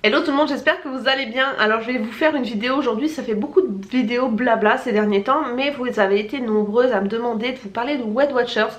Hello tout le monde, j'espère que vous allez bien. Alors je vais vous faire une vidéo aujourd'hui, ça fait beaucoup de vidéos blabla ces derniers temps, mais vous avez été nombreuses à me demander de vous parler de Weight Watchers.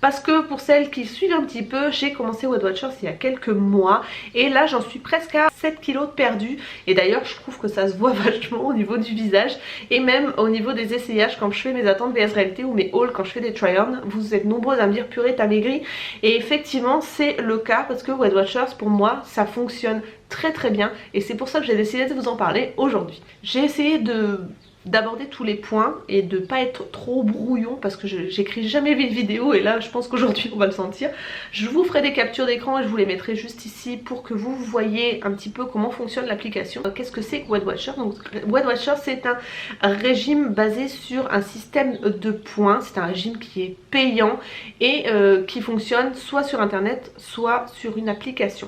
Parce que pour celles qui suivent un petit peu, j'ai commencé Weight Watchers il y a quelques mois et là j'en suis presque à 7 kilos de perdu. Et d'ailleurs je trouve que ça se voit vachement au niveau du visage et même au niveau des essayages quand je fais mes attentes VS réalité ou mes hauls quand je fais des try-on. Vous êtes nombreuses à me dire purée t'as maigri, et effectivement c'est le cas parce que Weight Watchers pour moi ça fonctionne très bien et c'est pour ça que j'ai décidé de vous en parler aujourd'hui. J'ai essayé d'aborder tous les points et de pas être trop brouillon parce que j'écris jamais vite vidéo et là je pense qu'aujourd'hui on va le sentir. Je vous ferai des captures d'écran et je vous les mettrai juste ici pour que vous voyez un petit peu comment fonctionne l'application. Qu'est-ce que c'est que Weight Watchers? Donc Weight Watchers c'est un régime basé sur un système de points, c'est un régime qui est payant et qui fonctionne soit sur internet soit sur une application.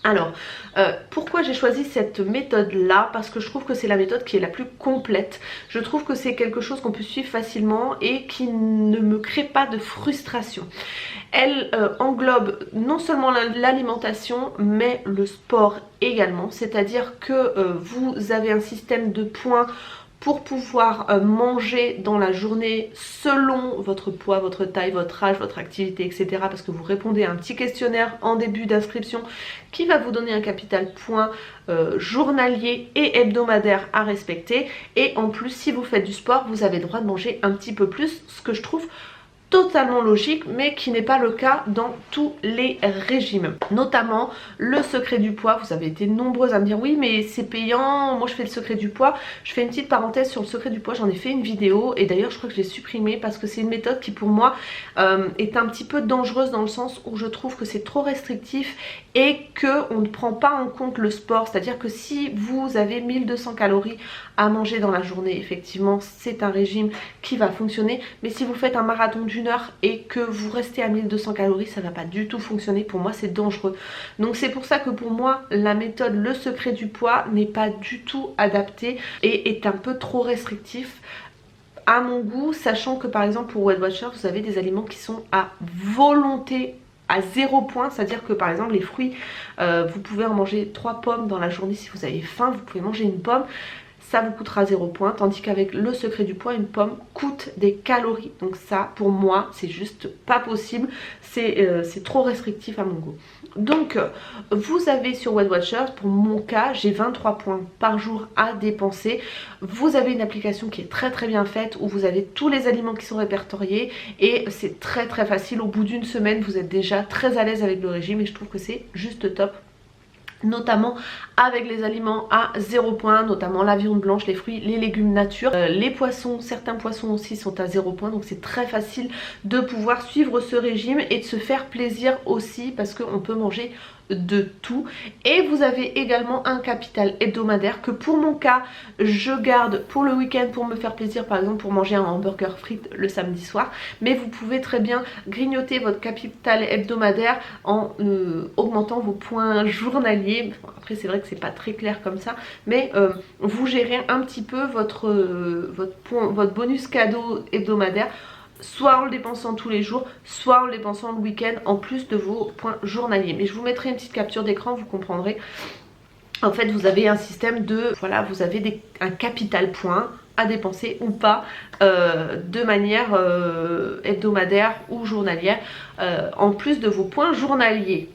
Alors, pourquoi j'ai choisi cette méthode là? Parce que je trouve que c'est la méthode qui est la plus complète. Je trouve que c'est quelque chose qu'on peut suivre facilement et qui ne me crée pas de frustration. Elle englobe non seulement l'alimentation mais le sport également. C'est-à-dire que vous avez un système de points pour pouvoir manger dans la journée selon votre poids, votre taille, votre âge, votre activité, etc. Parce que vous répondez à un petit questionnaire en début d'inscription qui va vous donner un capital point journalier et hebdomadaire à respecter. Et en plus, si vous faites du sport, vous avez le droit de manger un petit peu plus, ce que je trouve totalement logique mais qui n'est pas le cas dans tous les régimes. Notamment le secret du poids, vous avez été nombreuses à me dire oui mais c'est payant, moi je fais le secret du poids. Je fais une petite parenthèse sur le secret du poids, j'en ai fait une vidéo et d'ailleurs je crois que je l'ai supprimée parce que c'est une méthode qui pour moi est un petit peu dangereuse dans le sens où je trouve que c'est trop restrictif et qu'on ne prend pas en compte le sport. C'est à dire que si vous avez 1200 calories à manger dans la journée, effectivement c'est un régime qui va fonctionner, mais si vous faites un marathon d'une heure et que vous restez à 1200 calories, ça va pas du tout fonctionner. Pour moi c'est dangereux. Donc c'est pour ça que pour moi la méthode le secret du poids n'est pas du tout adaptée et est un peu trop restrictif à mon goût, sachant que par exemple pour Weight Watchers vous avez des aliments qui sont à volonté à 0 point, c'est à dire que par exemple les fruits vous pouvez en manger 3 pommes dans la journée. Si vous avez faim vous pouvez manger une pomme, ça vous coûtera 0 point, tandis qu'avec le secret du poids, une pomme coûte des calories. Donc ça, pour moi, c'est juste pas possible. C'est trop restrictif à mon goût. Donc, vous avez sur Weight Watchers, pour mon cas, j'ai 23 points par jour à dépenser. Vous avez une application qui est très bien faite, où vous avez tous les aliments qui sont répertoriés. Et c'est très facile. Au bout d'une semaine, vous êtes déjà très à l'aise avec le régime. Et je trouve que c'est juste top. Notamment avec les aliments à 0 point, notamment la viande blanche, les fruits, les légumes nature, les poissons, certains poissons aussi sont à 0 point, donc c'est très facile de pouvoir suivre ce régime et de se faire plaisir aussi parce qu'on peut manger de tout. Et vous avez également un capital hebdomadaire que pour mon cas je garde pour le week-end pour me faire plaisir, par exemple pour manger un hamburger frites le samedi soir, mais vous pouvez très bien grignoter votre capital hebdomadaire en augmentant vos points journaliers. Bon, après c'est vrai que c'est pas très clair comme ça, mais vous gérez un petit peu votre bonus cadeau hebdomadaire, soit en le dépensant tous les jours, soit en le dépensant le week-end en plus de vos points journaliers. Mais je vous mettrai une petite capture d'écran, vous comprendrez. En fait vous avez un système de, voilà, vous avez un capital point à dépenser ou pas de manière hebdomadaire ou journalière en plus de vos points journaliers.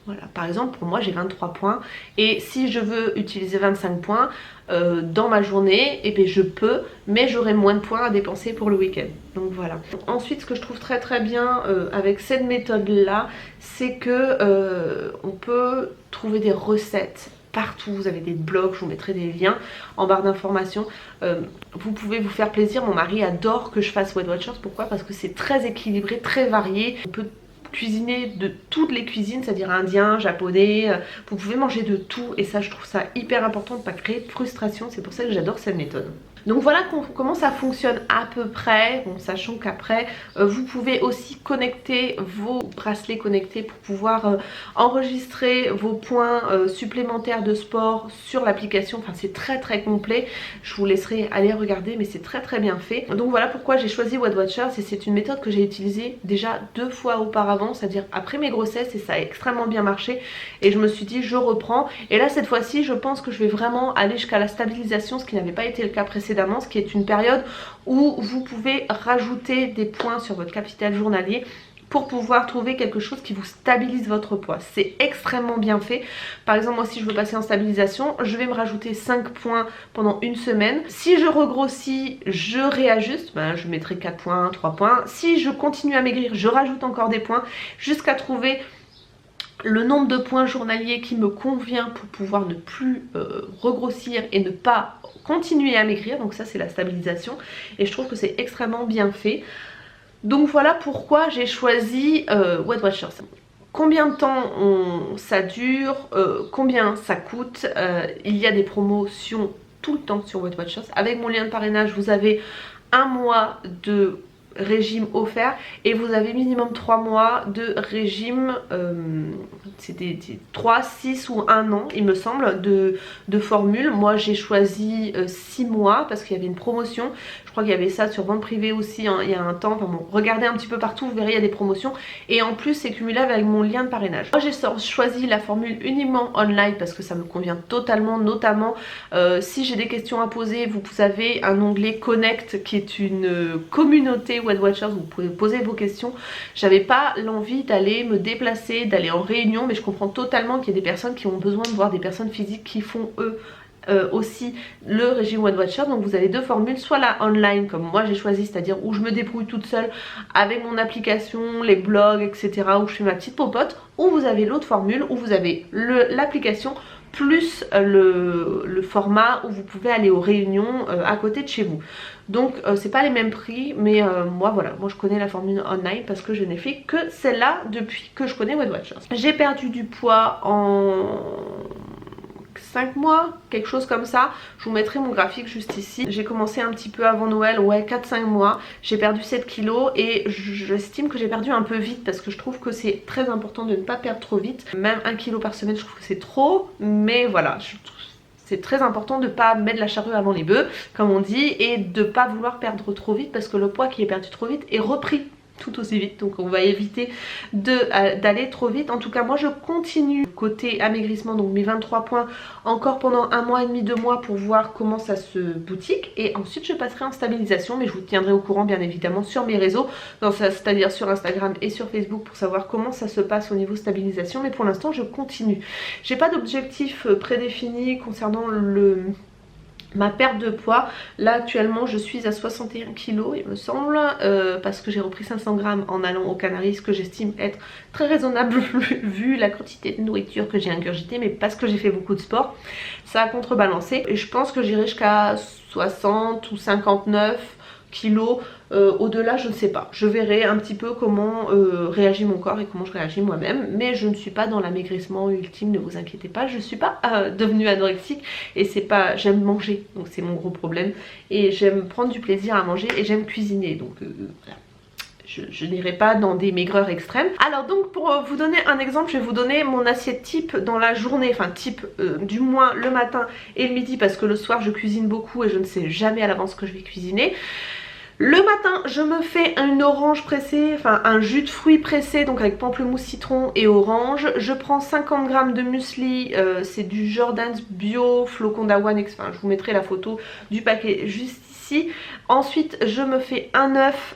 Voilà, par exemple pour moi j'ai 23 points et si je veux utiliser 25 points dans ma journée, et bien je peux, mais j'aurai moins de points à dépenser pour le week-end. Donc voilà. Ensuite ce que je trouve très bien avec cette méthode là, c'est que on peut trouver des recettes partout. Vous avez des blogs, je vous mettrai des liens en barre d'informations. Vous pouvez vous faire plaisir. Mon mari adore que je fasse Weight Watchers. Pourquoi? Parce que c'est très équilibré, très varié. On peut cuisiner de toutes les cuisines, c'est-à-dire indien, japonais, vous pouvez manger de tout et ça je trouve ça hyper important de ne pas créer de frustration, c'est pour ça que j'adore cette méthode. Donc voilà comment ça fonctionne à peu près, bon, sachant qu'après vous pouvez aussi connecter vos bracelets connectés pour pouvoir enregistrer vos points supplémentaires de sport sur l'application. Enfin c'est très complet, je vous laisserai aller regarder mais c'est très bien fait. Donc voilà pourquoi j'ai choisi Weight Watchers et c'est une méthode que j'ai utilisée déjà 2 fois auparavant, c'est-à-dire après mes grossesses, et ça a extrêmement bien marché et je me suis dit je reprends. Et là cette fois-ci je pense que je vais vraiment aller jusqu'à la stabilisation, ce qui n'avait pas été le cas précédemment, ce qui est une période où vous pouvez rajouter des points sur votre capital journalier pour pouvoir trouver quelque chose qui vous stabilise votre poids. C'est extrêmement bien fait. Par exemple moi si je veux passer en stabilisation, je vais me rajouter 5 points pendant une semaine. Si je regrossis, je réajuste, je mettrai 4 points, 3 points. Si je continue à maigrir, je rajoute encore des points jusqu'à trouver le nombre de points journaliers qui me convient pour pouvoir ne plus regrossir et ne pas continuer à maigrir. Donc ça c'est la stabilisation et je trouve que c'est extrêmement bien fait. Donc voilà pourquoi j'ai choisi Weight Watchers. Combien de temps ça dure, combien ça coûte, il y a des promotions tout le temps sur Weight Watchers. Avec mon lien de parrainage vous avez un mois de régime offert et vous avez minimum 3 mois de régime, c'était 3, 6 ou 1 an il me semble de formule. Moi j'ai choisi 6 mois parce qu'il y avait une promotion, je crois qu'il y avait ça sur vente privée aussi hein, il y a un temps. Enfin bon, regardez un petit peu partout, vous verrez il y a des promotions et en plus c'est cumulable avec mon lien de parrainage. Moi j'ai choisi la formule uniquement online parce que ça me convient totalement, notamment si j'ai des questions à poser, vous avez un onglet Connect qui est une communauté Weight Watchers, vous pouvez poser vos questions. J'avais pas l'envie d'aller me déplacer, d'aller en réunion, mais je comprends totalement qu'il y a des personnes qui ont besoin de voir des personnes physiques qui font eux aussi le régime Weight Watchers. Donc vous avez 2 formules, soit la online comme moi j'ai choisi, c'est-à-dire où je me débrouille toute seule avec mon application, les blogs etc, où je fais ma petite popote, ou vous avez l'autre formule où vous avez l'application plus le format où vous pouvez aller aux réunions à côté de chez vous. Donc c'est pas les mêmes prix mais moi voilà, moi je connais la formule online parce que je n'ai fait que celle-là depuis que je connais Weight Watchers. J'ai perdu du poids en 5 mois, quelque chose comme ça. Je vous mettrai mon graphique juste ici. J'ai commencé un petit peu avant Noël, ouais 4-5 mois. J'ai perdu 7 kilos et j'estime que j'ai perdu un peu vite parce que je trouve que c'est très important de ne pas perdre trop vite. Même 1 kilo par semaine je trouve que c'est trop, mais voilà, c'est très important de ne pas mettre la charrue avant les bœufs comme on dit et de ne pas vouloir perdre trop vite parce que le poids qui est perdu trop vite est repris tout aussi vite, donc on va éviter d'aller trop vite. En tout cas moi je continue côté amaigrissement, donc mes 23 points encore pendant 1 mois et demi, 2 mois pour voir comment ça se boutique et ensuite je passerai en stabilisation, mais je vous tiendrai au courant bien évidemment sur mes réseaux, c'est-à-dire sur Instagram et sur Facebook pour savoir comment ça se passe au niveau stabilisation. Mais pour l'instant je continue, j'ai pas d'objectif prédéfini concernant ma perte de poids. Là actuellement je suis à 61 kg il me semble, parce que j'ai repris 500 grammes en allant aux Canaries, ce que j'estime être très raisonnable vu la quantité de nourriture que j'ai ingurgitée, mais parce que j'ai fait beaucoup de sport ça a contrebalancé et je pense que j'irai jusqu'à 60 ou 59 kilos. Au-delà je ne sais pas, je verrai un petit peu comment réagit mon corps et comment je réagis moi-même, mais je ne suis pas dans l'amaigrissement ultime, ne vous inquiétez pas, je suis pas devenue anorexique et c'est pas, j'aime manger donc c'est mon gros problème et j'aime prendre du plaisir à manger et j'aime cuisiner donc voilà. Je n'irai pas dans des maigreurs extrêmes. Alors donc pour vous donner un exemple, je vais vous donner mon assiette type dans la journée, enfin type du moins le matin et le midi parce que le soir je cuisine beaucoup et je ne sais jamais à l'avance ce que je vais cuisiner. Le matin je me fais une orange pressée, enfin un jus de fruits pressé, donc avec pamplemousse, citron et orange. Je prends 50 g de muesli, c'est du Jordan's Bio flocon d'avoine, enfin je vous mettrai la photo du paquet juste ici. Ensuite je me fais un œuf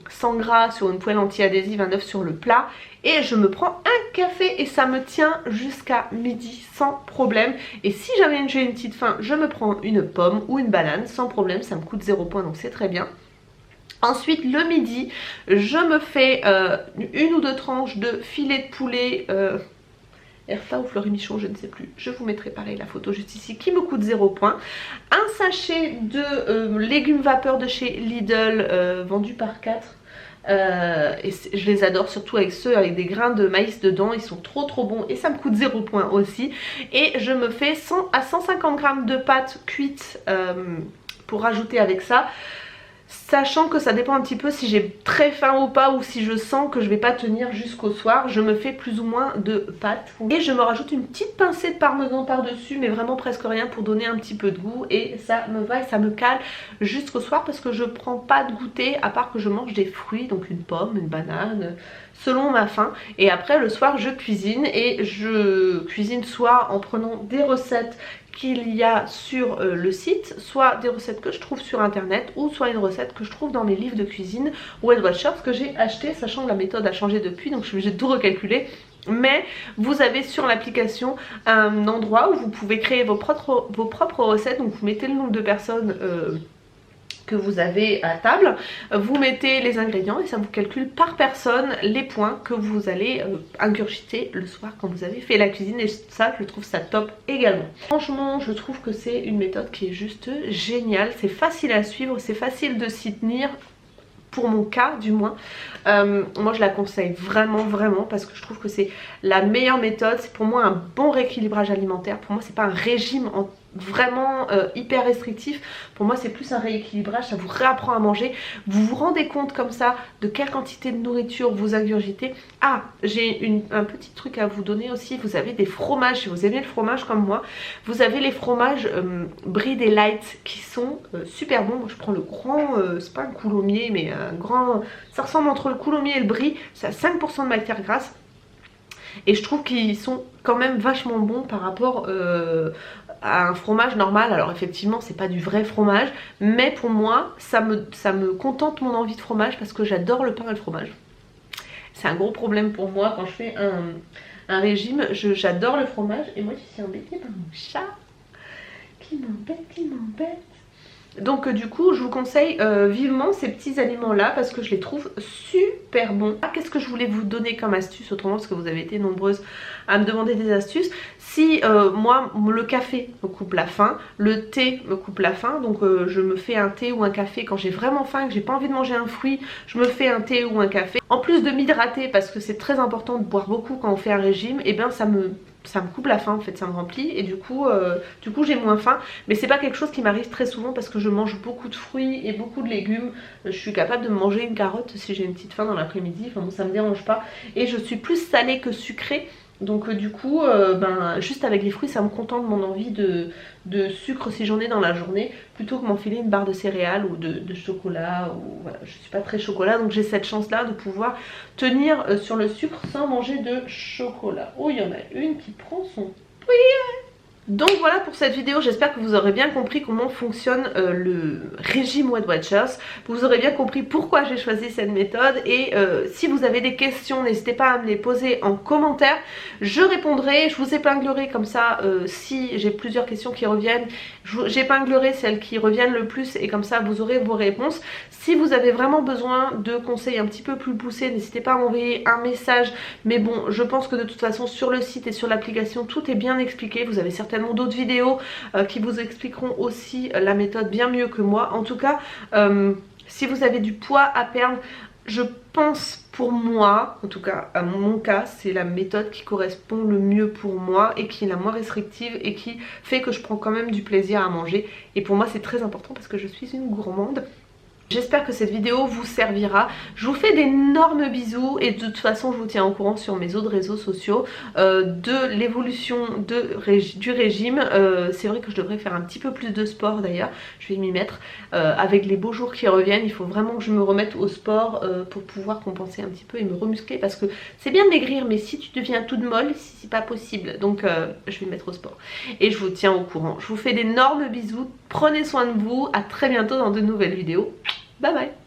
sans gras sur une poêle anti-adhésive, un œuf sur le plat. Et je me prends un café et ça me tient jusqu'à midi sans problème. Et si jamais j'ai une petite faim, je me prends une pomme ou une banane sans problème, ça me coûte 0 points donc c'est très bien. Ensuite le midi, je me fais 1 ou 2 tranches de filet de poulet Erta ou Fleury-Michon, je ne sais plus. Je vous mettrai pareil la photo juste ici qui me coûte 0 points. Un sachet de légumes vapeur de chez Lidl vendu par 4. Et je les adore, surtout avec ceux avec des grains de maïs dedans, ils sont trop bons et ça me coûte 0 points aussi. Et je me fais 100 à 150 g de pâtes cuites pour rajouter avec ça. Sachant que ça dépend un petit peu si j'ai très faim ou pas, ou si je sens que je vais pas tenir jusqu'au soir, je me fais plus ou moins de pâtes. Et je me rajoute une petite pincée de parmesan par dessus, mais vraiment presque rien pour donner un petit peu de goût. Et ça me va et ça me cale jusqu'au soir parce que je prends pas de goûter à part que je mange des fruits, donc une pomme, une banane, selon ma faim. Et après le soir je cuisine, et je cuisine soit en prenant des recettes qu'il y a sur le site, soit des recettes que je trouve sur internet, ou soit une recette que je trouve dans mes livres de cuisine Weight Watchers que j'ai acheté, sachant que la méthode a changé depuis, donc je suis obligée de tout recalculer. Mais vous avez sur l'application un endroit où vous pouvez créer vos propres recettes, donc vous mettez le nombre de personnes que vous avez à table, vous mettez les ingrédients et ça vous calcule par personne les points que vous allez ingurgiter le soir quand vous avez fait la cuisine, et ça je trouve ça top également. Franchement je trouve que c'est une méthode qui est juste géniale, c'est facile à suivre, c'est facile de s'y tenir. Pour mon cas du moins, moi je la conseille vraiment parce que je trouve que c'est la meilleure méthode. C'est pour moi un bon rééquilibrage alimentaire. Pour moi c'est pas un régime vraiment hyper restrictif. Pour moi c'est plus un rééquilibrage, ça vous réapprend à manger. Vous vous rendez compte comme ça de quelle quantité de nourriture vous ingurgitez. Ah, j'ai un petit truc à vous donner aussi. Vous avez des fromages, si vous aimez le fromage comme moi, vous avez les fromages Brie des Light qui sont super bons. Moi je prends le grand, c'est pas un coulommier mais un grand, ça ressemble entre le coulommier et le brie, ça a 5% de matière grasse. Et je trouve qu'ils sont quand même vachement bons par rapport à un fromage normal. Alors effectivement c'est pas du vrai fromage, mais pour moi ça me contente mon envie de fromage parce que j'adore le pain et le fromage. C'est un gros problème pour moi quand je fais un régime, j'adore le fromage. Et moi je suis embêtée par mon chat qui m'embête. Donc du coup je vous conseille vivement ces petits aliments là parce que je les trouve super bons. Qu'est-ce que je voulais vous donner comme astuce autrement, parce que vous avez été nombreuses à me demander des astuces. Si moi le café me coupe la faim, le thé me coupe la faim, donc je me fais un thé ou un café quand j'ai vraiment faim et que j'ai pas envie de manger un fruit, je me fais un thé ou un café. En plus de m'hydrater parce que c'est très important de boire beaucoup quand on fait un régime, et bien ça me coupe la faim en fait, ça me remplit et du coup j'ai moins faim. Mais c'est pas quelque chose qui m'arrive très souvent parce que je mange beaucoup de fruits et beaucoup de légumes. Je suis capable de me manger une carotte si j'ai une petite faim dans l'après-midi, enfin bon ça me dérange pas. Et je suis plus salée que sucrée. Donc du coup juste avec les fruits ça me contente mon envie de sucre si j'en ai dans la journée, plutôt que m'enfiler une barre de céréales ou de chocolat, ou voilà, je suis pas très chocolat, donc j'ai cette chance là de pouvoir tenir sur le sucre sans manger de chocolat. Oh il y en a une qui prend son poulet. Donc voilà pour cette vidéo, j'espère que vous aurez bien compris comment fonctionne le régime Weight Watchers. Vous aurez bien compris pourquoi j'ai choisi cette méthode, et si vous avez des questions n'hésitez pas à me les poser en commentaire. Je répondrai, je vous épinglerai comme ça si j'ai plusieurs questions qui reviennent, j'épinglerai celles qui reviennent le plus et comme ça vous aurez vos réponses. Si vous avez vraiment besoin de conseils un petit peu plus poussés, n'hésitez pas à m'envoyer un message. Mais bon, je pense que de toute façon sur le site et sur l'application tout est bien expliqué. Vous avez certainement d'autres vidéos qui vous expliqueront aussi la méthode bien mieux que moi. En tout cas, si vous avez du poids à perdre, je pense pour moi, en tout cas à mon cas, c'est la méthode qui correspond le mieux pour moi et qui est la moins restrictive et qui fait que je prends quand même du plaisir à manger. Et pour moi c'est très important parce que je suis une gourmande. J'espère que cette vidéo vous servira. Je vous fais d'énormes bisous et de toute façon je vous tiens au courant sur mes autres réseaux sociaux de l'évolution du régime. C'est vrai que je devrais faire un petit peu plus de sport d'ailleurs, je vais m'y mettre. Avec les beaux jours qui reviennent, il faut vraiment que je me remette au sport pour pouvoir compenser un petit peu et me remuscler, parce que c'est bien de maigrir mais si tu deviens toute molle, c'est pas possible. Donc je vais me mettre au sport et je vous tiens au courant. Je vous fais d'énormes bisous, prenez soin de vous, à très bientôt dans de nouvelles vidéos. Bye bye.